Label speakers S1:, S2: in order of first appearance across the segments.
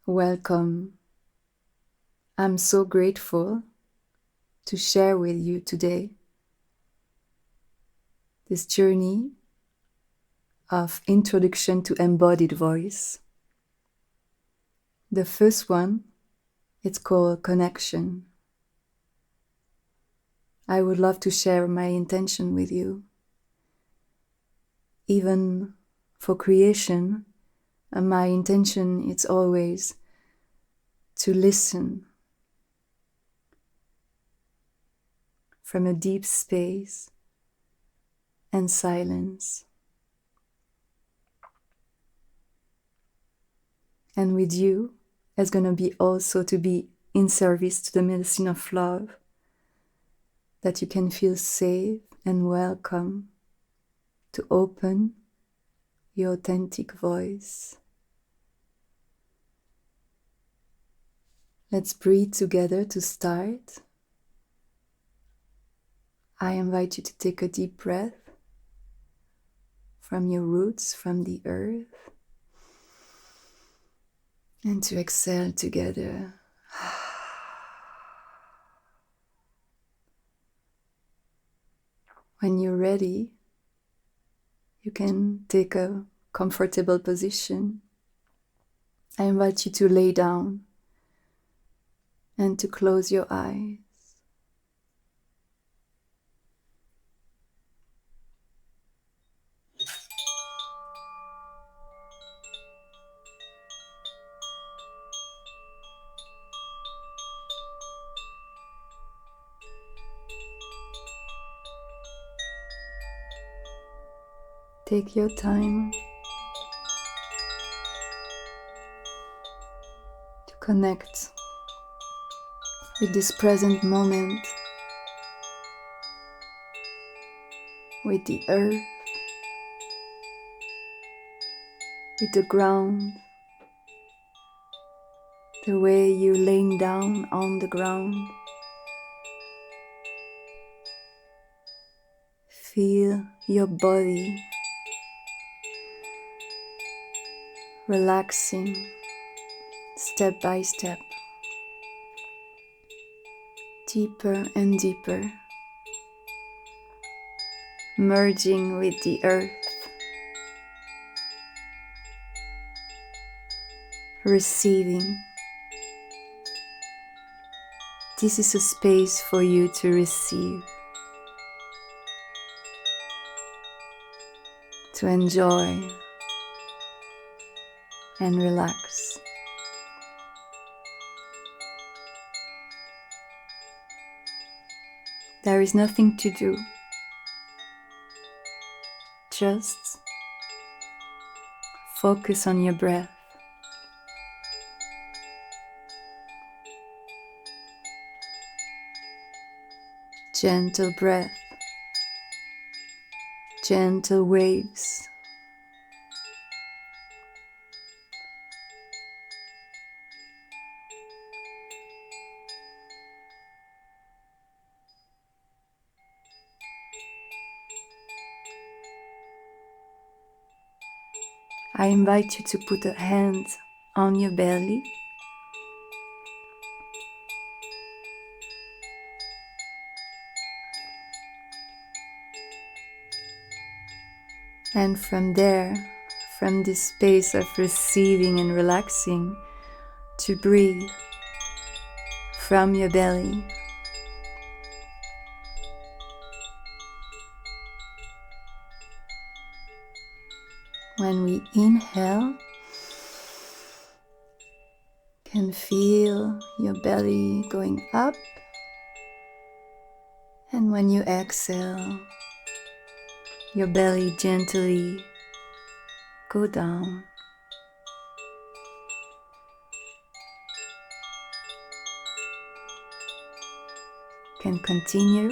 S1: Welcome. I'm so grateful to share with you today this journey of introduction to embodied voice. The first one, it's called connection. I would love to share my intention with you. Even for creation, my intention is always to listen from a deep space and silence. And with you, it's going to be also to be in service to the medicine of love, that you can feel safe and welcome to open your authentic voice. Let's breathe together to start. I invite you to take a deep breath from your roots, from the earth, and to exhale together. When you're ready, you can take a comfortable position. I invite you to lay down and to close your eyes. Take your time to connect with this present moment, with the earth, with the ground, the way you're laying down on the ground. Feel your body relaxing step by step, deeper and deeper, merging with the earth, receiving. This is a space for you to receive, to enjoy and relax. There is nothing to do, just focus on your breath. Gentle breath, gentle waves. I invite you to put a hand on your belly and from there, from this space of receiving and relaxing, to breathe from your belly. When we inhale, you can feel your belly going up, and when you exhale, your belly gently go down. You can continue.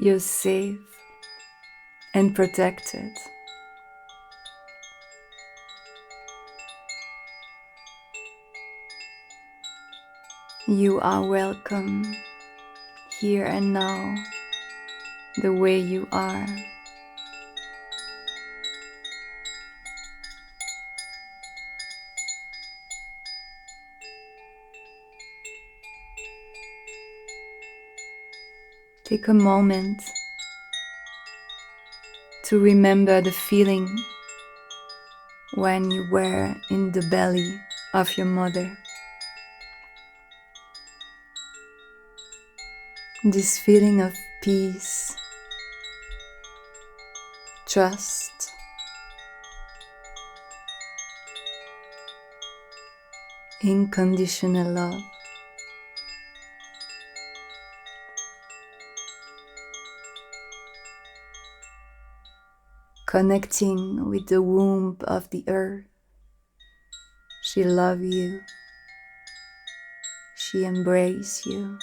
S1: You're safe and protected. You are welcome here and now, the way you are. Take a moment to remember the feeling when you were in the belly of your mother. This feeling of peace, trust, unconditional love. Connecting with the womb of the earth. She loves you. She embraces you.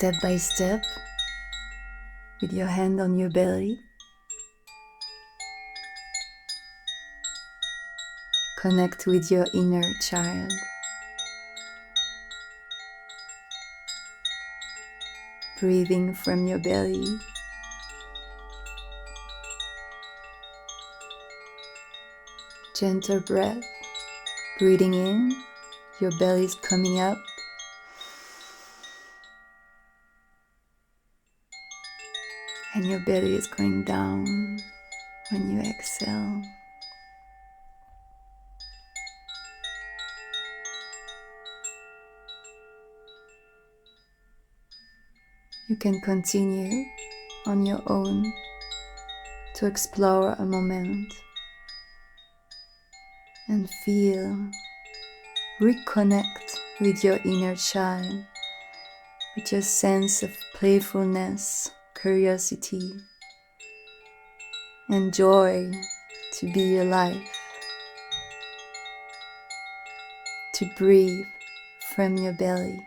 S1: Step by step, with your hand on your belly, connect with your inner child. Breathing from your belly. Gentle breath. Breathing in, your belly is coming up. And your belly is going down when you exhale. You can continue on your own to explore a moment and feel, reconnect with your inner child, with your sense of playfulness, curiosity, and joy to be alive, to breathe from your belly.